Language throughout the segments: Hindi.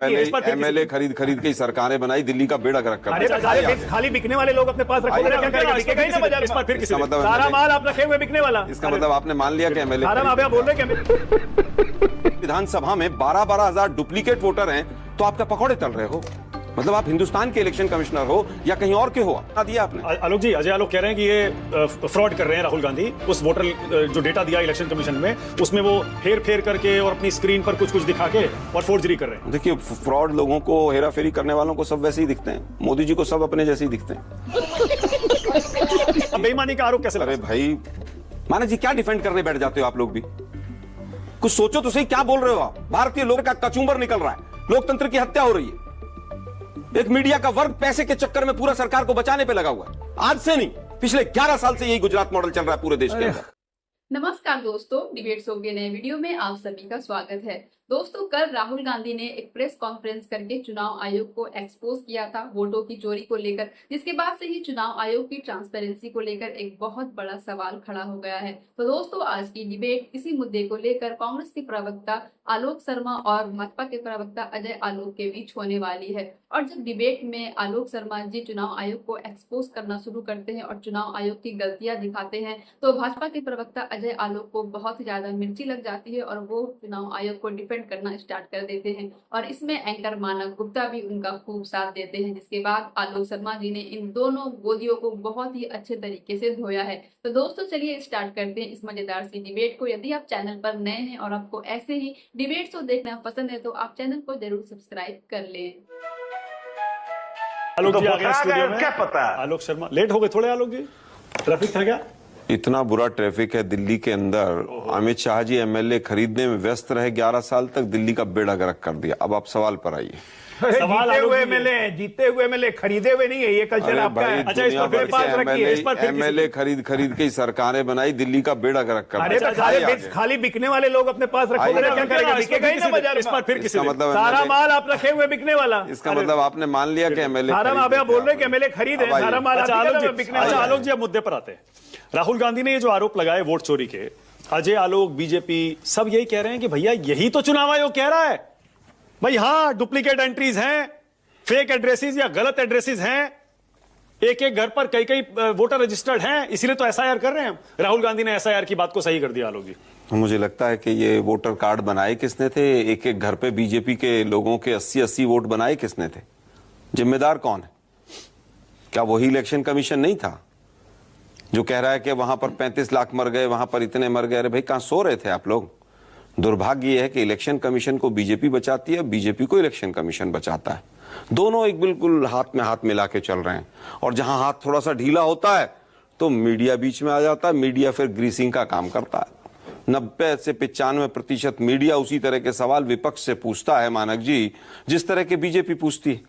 एमएलए खरीद खरीद के सरकारें बनाई, दिल्ली का बेड़ा गर्क कर दिया। खाली बिकने वाले लोग अपने पास रखोगे, इसका मतलब सारा माल आप रखे हुए बिकने वाला। इसका मतलब आपने मान लिया कि एमएलए बोल रहे हैं विधानसभा में 12-12 हजार डुप्लीकेट वोटर हैं, तो आप क्या पकौड़े तल रहे हो? मतलब आप हिंदुस्तान के इलेक्शन कमिश्नर हो या कहीं और के हो? बता दिया आपने। आलोक जी, अजय आलोक कह रहे हैं कि ये फ्रॉड कर रहे हैं राहुल गांधी। उस वोटर जो डेटा दिया इलेक्शन कमीशन में, उसमें वो हेर फेर करके और अपनी स्क्रीन पर कुछ कुछ दिखा के और फोर्जरी कर रहे हैं। देखिए, फ्रॉड लोगों को, हेरा फेरी करने वालों को सब वैसे ही दिखते हैं। मोदी जी को सब अपने जैसे ही दिखते हैं। बेईमानी का आरोप कैसे? अरे भाई मानक जी, क्या डिफेंड करने बैठ जाते हो आप लोग भी? कुछ सोचो तो सही, क्या बोल रहे हो आप? भारतीय लोग का कचूंबर निकल रहा है, लोकतंत्र की हत्या हो रही है। एक मीडिया का वर्ग पैसे के चक्कर में पूरा सरकार को बचाने पे लगा हुआ है। आज से नहीं, पिछले 11 साल से यही गुजरात मॉडल चल रहा है पूरे देश के अंदर। नमस्कार दोस्तों, डिबेट शो के नए वीडियो में आप सभी का स्वागत है। दोस्तों, कल राहुल गांधी ने एक प्रेस कॉन्फ्रेंस करके चुनाव आयोग को एक्सपोज किया था वोटों की चोरी को लेकर, जिसके बाद से ही चुनाव आयोग की ट्रांसपेरेंसी को लेकर एक बहुत बड़ा सवाल खड़ा हो गया है। तो दोस्तों, आज की डिबेट इसी मुद्दे को लेकर कांग्रेस के प्रवक्ता आलोक शर्मा और भाजपा के प्रवक्ता अजय आलोक के बीच होने वाली है। और जब डिबेट में आलोक शर्मा जी चुनाव आयोग को एक्सपोज करना शुरू करते हैं और चुनाव आयोग की गलतियां दिखाते हैं, तो भाजपा के प्रवक्ता अजय आलोक को बहुत ज्यादा मिर्ची लग जाती है और वो चुनाव आयोग को डिफेंड करना स्टार्ट कर देते हैं। और इसमें एंकर मानव गुप्ता भी उनका खूब साथ देते हैं, जिसके बाद आलोक शर्मा जी ने इन दोनों गोदियों को बहुत ही अच्छे तरीके से धोया है। तो दोस्तों, चलिए स्टार्ट करते हैं इस मजेदार सी डिबेट को। यदि आप चैनल पर नए हैं और आपको ऐसे ही डिबेट शो देखना पसंद है, तो आप चैनल को जरूर सब्सक्राइब कर लें। आलोक जी आ गए स्टूडियो में। क्या पता? आलोक शर्मा लेट हो गए थोड़े। आलोक जी, ट्रैफिक था क्या? इतना बुरा ट्रैफिक है दिल्ली के अंदर। अमित शाह जी एमएलए खरीदने में व्यस्त रहे, 11 साल तक दिल्ली का बेड़ा गर्क कर दिया। अब आप सवाल पर आइए। जीते हुए एमएलए खरीदे हुए नहीं है, ये कल्चर आपका है। अच्छा, इस पर पास रखिए, इस पर एमएलए खरीद खरीद के सरकारें बनाई, दिल्ली का बेड़ा गर्क कर दिया। खाली बिकने वाले लोग अपने पास रखोगे, क्या करेगा? बिकेगा ही ना बाजार में। फिर किसी मतलब सारा माल आप रखे हुए बिकने वाला। इसका मतलब आपने मान लिया कि एमएलए सारा आप बोल रहे हैं कि एमएलए खरीदे, सारा माल बिकने वाला। आलोक जी, अब मुद्दे पर आते हैं। राहुल गांधी ने ये जो आरोप लगाए वोट चोरी के, अजय आलोक, बीजेपी सब यही कह रहे हैं कि भैया यही तो चुनाव आयोग कह रहा है। भाई हाँ, डुप्लीकेट एंट्रीज हैं, फेक एड्रेसेस या गलत एड्रेसेस हैं, एक एक घर पर कई कई वोटर रजिस्टर्ड हैं, इसीलिए तो एसआईआर कर रहे हैं। राहुल गांधी ने एसआईआर की बात को सही कर दिया। आलोक जी, मुझे लगता है कि ये वोटर कार्ड बनाए किसने थे? एक एक घर पे बीजेपी के लोगों के 80-80 वोट बनाए किसने थे? जिम्मेदार कौन है? क्या वही इलेक्शन कमीशन नहीं था जो कह रहा है कि वहां पर 35 लाख मर गए, वहां पर इतने मर गए? अरे भाई, कहां सो रहे थे आप लोग? दुर्भाग्य यह है कि इलेक्शन कमीशन को बीजेपी बचाती है, बीजेपी को इलेक्शन कमीशन बचाता है। दोनों एक बिल्कुल हाथ में हाथ मिला के चल रहे हैं। और जहां हाथ थोड़ा सा ढीला होता है तो मीडिया बीच में आ जाता है, मीडिया फिर ग्रीसिंग का काम करता है। 90 से 95% मीडिया उसी तरह के सवाल विपक्ष से पूछता है मानक जी, जिस तरह के बीजेपी पूछती है।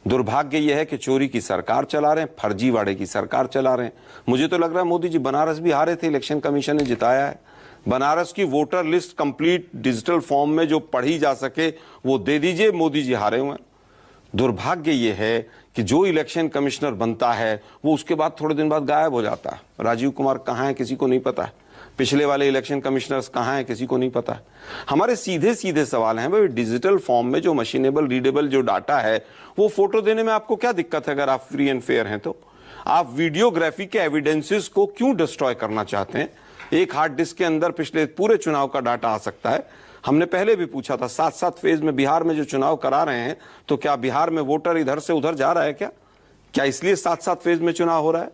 दुर्भाग्य यह है कि चोरी की सरकार चला रहे हैं, फर्जीवाड़े की सरकार चला रहे हैं। मुझे तो लग रहा है मोदी जी बनारस भी हारे थे, इलेक्शन कमीशन ने जिताया है। बनारस की voter list complete digital form में जो पढ़ी जा सके वो दे दीजिए, मोदी जी हारे हुए हैं। दुर्भाग्य ये है कि जो इलेक्शन कमिश्नर बनता है वो उसके बाद थोड़े दिन बाद गायब हो जाता है। राजीव कुमार कहाँ है किसी को नहीं पता है, पिछले वाले इलेक्शन कमिश्नर्स कहाँ हैं किसी को नहीं पता है। हमारे सीधे सीधे सवाल हैं, भाई डिजिटल फॉर्म में जो मशीनेबल रीडेबल जो डाटा है वो फोटो देने में आपको क्या दिक्कत है? अगर आप फ्री एंड फेयर हैं तो आप वीडियोग्राफी के एविडेंसेस को क्यों डिस्ट्रॉय करना चाहते हैं? एक हार्ड डिस्क के अंदर पिछले पूरे चुनाव का डाटा आ सकता है। हमने पहले भी पूछा था, 7-7 फेज में बिहार में जो चुनाव करा रहे हैं, तो क्या बिहार में वोटर इधर से उधर जा रहा है क्या इसलिए 7-7 फेज में चुनाव हो रहा है?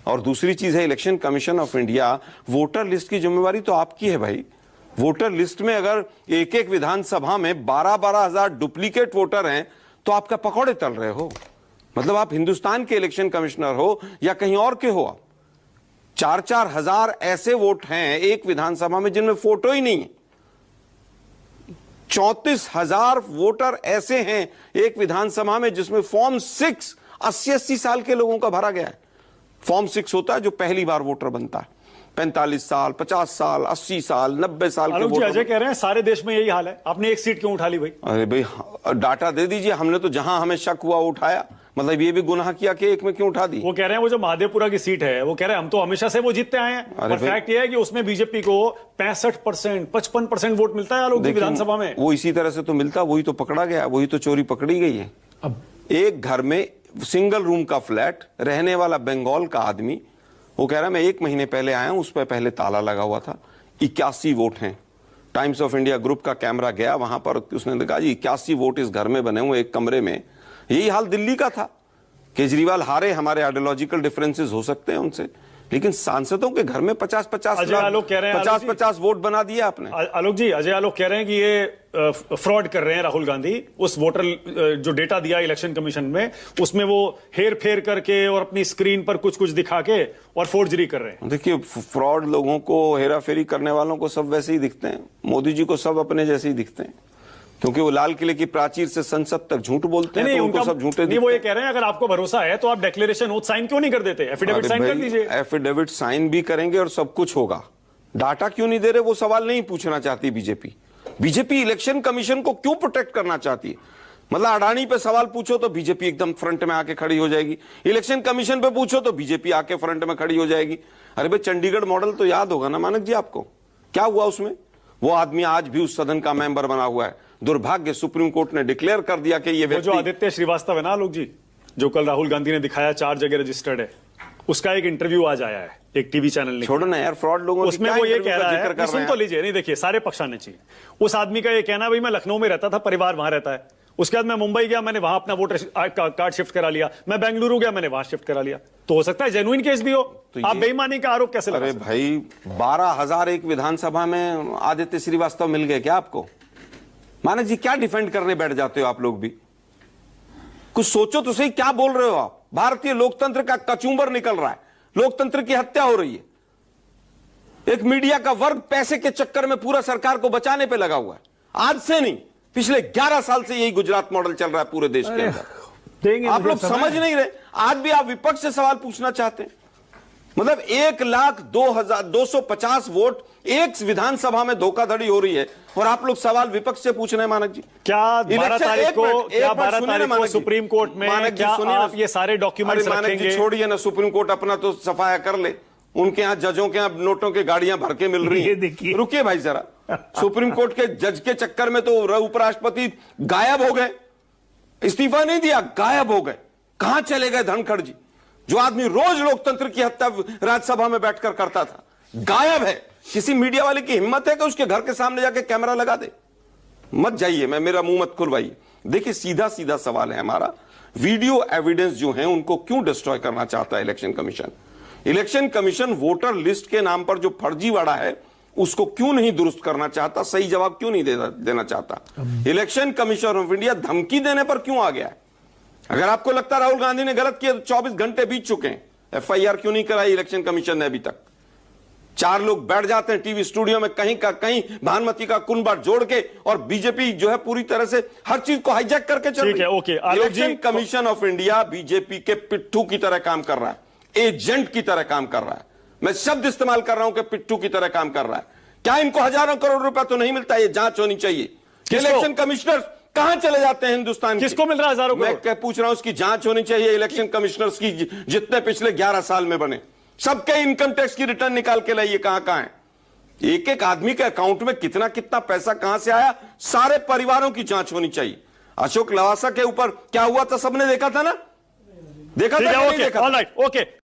और दूसरी चीज है, election commission of India, voter list की जिम्मेवारी तो आपकी है भाई। वोटर लिस्ट में अगर एक एक विधानसभा में 12-12 हजार डुप्लीकेट वोटर हैं, तो आप क्या पकौड़े तल रहे हो? मतलब आप हिंदुस्तान के इलेक्शन कमिश्नर हो या कहीं और के हो? 4-4 हजार ऐसे वोट हैं एक विधानसभा में जिनमें फोटो ही नहीं है। 34,000 वोटर ऐसे हैं एक विधानसभा में जिसमें फॉर्म 6 80-80 साल के लोगों का भरा गया है। फॉर्म 6 होता है जो पहली बार वोटर बनता है। 45 साल, 50 साल, 80 साल, 90 साल के वोटर। अजय कह रहे हैं सारे देश में यही हाल है, आपने एक सीट क्यों उठा ली भाई? अरे भाई, डाटा दे दीजिए। हमने तो जहां हमें शक हुआ वो उठाया। मतलब ये भी गुनाह किया कि एक में क्यों उठा दी? वो कह रहे हैं वो जो महादेवपुरा की सीट है, वो कह रहे हैं हम तो हमेशा से वो जीतते आए हैं, अरे और भाई- फैक्ट ये है कि उसमें बीजेपी को 65%, 55% वोट मिलता है आलोक जी देखिए, विधानसभा में। वो इसी तरह से तो मिलता, वही तो पकड़ा गया, वही तो चोरी पकड़ी गई है। अब एक घर में सिंगल रूम का फ्लैट, रहने वाला बंगाल का आदमी, वो कह रहा है मैं 1 महीने पहले आया हूं, उस पर पहले ताला लगा हुआ था, 81 वोट हैं। टाइम्स ऑफ इंडिया ग्रुप का कैमरा गया वहां पर, उसने देखा जी 81 वोट इस घर में बने हुए एक कमरे में। यही हाल दिल्ली का था। केजरीवाल हारे, हमारे आइडियोलॉजिकल डिफरेंसेस हो सकते हैं उनसे, लेकिन सांसदों के घर में 50-50 अजय आलोक कह रहे हैं, आलोक जी- 50-50 वोट बना दिया आपने। आलोक जी, अजय आलोक कह रहे हैं कि ये फ्रॉड कर रहे हैं राहुल गांधी। उस वोटर जो डेटा दिया इलेक्शन कमीशन में, उसमें वो हेर फेर करके और अपनी स्क्रीन पर कुछ कुछ दिखा के और फोर्जरी कर रहे हैं। देखिए, फ्रॉड लोगों को, हेरा फेरी करने वालों को सब वैसे ही दिखते हैं। मोदी जी को सब अपने जैसे ही दिखते हैं, क्योंकि वो लाल किले की प्राचीर से संसद तक झूठ बोलते हैं, तो उनको सब झूठे नहीं, वो ये दिखते कह रहे हैं अगर आपको भरोसा है तो आप डिक्लेरेशन ओथ साइन क्यों नहीं कर देते, एफिडेविट हैं। साइन कर अरे दीजिए। भाई, एफिडेविट साइन भी करेंगे और सब कुछ होगा। डाटा क्यों नहीं दे रहे, वो सवाल नहीं पूछना चाहती बीजेपी। बीजेपी इलेक्शन कमीशन को क्यों प्रोटेक्ट करना चाहती है? मतलब अडानी पे सवाल पूछो तो बीजेपी एकदम फ्रंट में आके खड़ी हो जाएगी, इलेक्शन कमीशन पे पूछो तो बीजेपी आके फ्रंट में खड़ी हो जाएगी। अरे भाई, चंडीगढ़ मॉडल तो याद होगा ना मानक जी आपको, क्या हुआ उसमें? वो आदमी आज भी उस सदन का मेंबर बना हुआ है। दुर्भाग्य, सुप्रीम कोर्ट ने डिक्लेयर कर दिया कि ये वो जो व्यक्ति, आदित्य श्रीवास्तव है ना आलोक जी, जो कल राहुल गांधी ने दिखाया 4 जगह रजिस्टर्ड है, उसका एक इंटरव्यू आज आया है एक टीवी चैनल ने। छोड़ो ना यार, फ्रॉड लोगों की उसमें क्या वो ये इंटरव्यू कह का रहा जिक्र है, कर सुन रहे तो हैं? लीजिए, नहीं देखिए सारे पक्ष आने चाहिए। उस आदमी का ये कहना भाई मैं लखनऊ में रहता था, परिवार वहां रहता है, उसके बाद मैं मुंबई गया, मैंने वहां अपना वोटर कार्ड शिफ्ट करा लिया, मैं बेंगलुरु गया, मैंने वहां शिफ्ट करा लिया। तो हो सकता है जेन्युइन केस भी हो, तो आप ये- बेईमानी का आरोप कैसे लगा अरे सकते भाई, 12,000 एक विधानसभा में आदित्य श्रीवास्तव मिल गए क्या आपको? मानक जी, क्या डिफेंड करने बैठ जाते हो आप लोग भी? कुछ सोचो तो सही, क्या बोल रहे हो आप? भारतीय लोकतंत्र का कचूंबर निकल रहा है, लोकतंत्र की हत्या हो रही है। एक मीडिया का वर्ग पैसे के चक्कर में पूरा सरकार को बचाने पे लगा हुआ है। आज से नहीं, पिछले 11 साल से यही गुजरात मॉडल चल रहा है पूरे देश के अंदर। देंगे आप लोग मुझे समय। समझ नहीं रहे। आज भी आप विपक्ष से सवाल पूछना चाहते हैं। मतलब 1,02,250 वोट एक विधानसभा में धोखाधड़ी हो रही है, और आप लोग सवाल विपक्ष से पूछ रहे हैं मानक जी। क्या 12 इलेक्शन- तारीख एक को, मिनट, क्या एक मिनट 12 सुनिए ना तारीख को मानक जी। सुप्रीम कोर्ट में मानक जी क्या सुनिए ना। आप ये सारे डॉक्यूमेंट्स अरे मानक जी रखेंगे? छोड़िए ना, सुप्रीम कोर्ट अपना तो सफाया कर ले। उनके यहाँ जजों के यहाँ नोटों की गाड़ियां भर के मिल रही ये हैं। देखिए। रुकिए भाई जरा, सुप्रीम कोर्ट के जज के चक्कर में तो उपराष्ट्रपति गायब हो गए, इस्तीफा नहीं दिया, गायब हो गए। कहां चले गए धनखड़ जी, जो आदमी रोज लोकतंत्र की हत्या राज्यसभा में बैठकर करता था? गायब है। किसी मीडिया वाले की हिम्मत है कि उसके घर के सामने जाके कैमरा लगा दे? मत जाइए, मैं मेरा मुंह मत खुलवाइए। देखिए, सीधा सीधा सवाल है हमारा, वीडियो एविडेंस जो है उनको क्यों डिस्ट्रॉय करना चाहता है election commission? Election commission voter list के नाम पर जो फर्जीवाड़ा है उसको क्यों नहीं दुरुस्त करना चाहता? सही जवाब क्यों नहीं देना चाहता? इलेक्शन कमीशन ऑफ इंडिया धमकी देने पर क्यों आ गया है? अगर आपको लगता है राहुल गांधी ने गलत किया तो 24 घंटे बीत चुके हैं, एफआईआर क्यों नहीं कराई इलेक्शन कमीशन ने अभी तक? 4 लोग बैठ जाते हैं टीवी स्टूडियो में, कहीं का कहीं भानुमति का कुनबा जोड़ के, और बीजेपी जो है पूरी तरह से हर चीज को हाईजैक करके चल रही ठीक है, okay, Alok ji- election commission of India BJP के पिट्ठू की तरह काम कर रहा है, एजेंट की तरह काम कर रहा है। मैं शब्द इस्तेमाल कर रहा हूं कि पिट्ठू की तरह काम कर रहा है। क्या इनको हजारों करोड़ रुपया तो नहीं मिलता? ये जांच होनी चाहिए। इलेक्शन कमिश्नर कहां चले जाते हैं हिंदुस्तान के? किसको मिल रहा है हजारों मैं करोड़? क्या पूछ रहा हूं, उसकी जांच होनी चाहिए। इलेक्शन कमिश्नर्स की जितने पिछले 11 साल में बने, सबके इनकम टैक्स की रिटर्न निकाल के लाइए, कहां है। एक एक आदमी के अकाउंट में कितना कितना पैसा कहां से आया, सारे परिवारों की जांच होनी चाहिए। अशोक लवासा के ऊपर क्या हुआ था, सबने देखा था ना? देखा ठीक था है, कि नहीं ओके, देखा था? Alright, okay.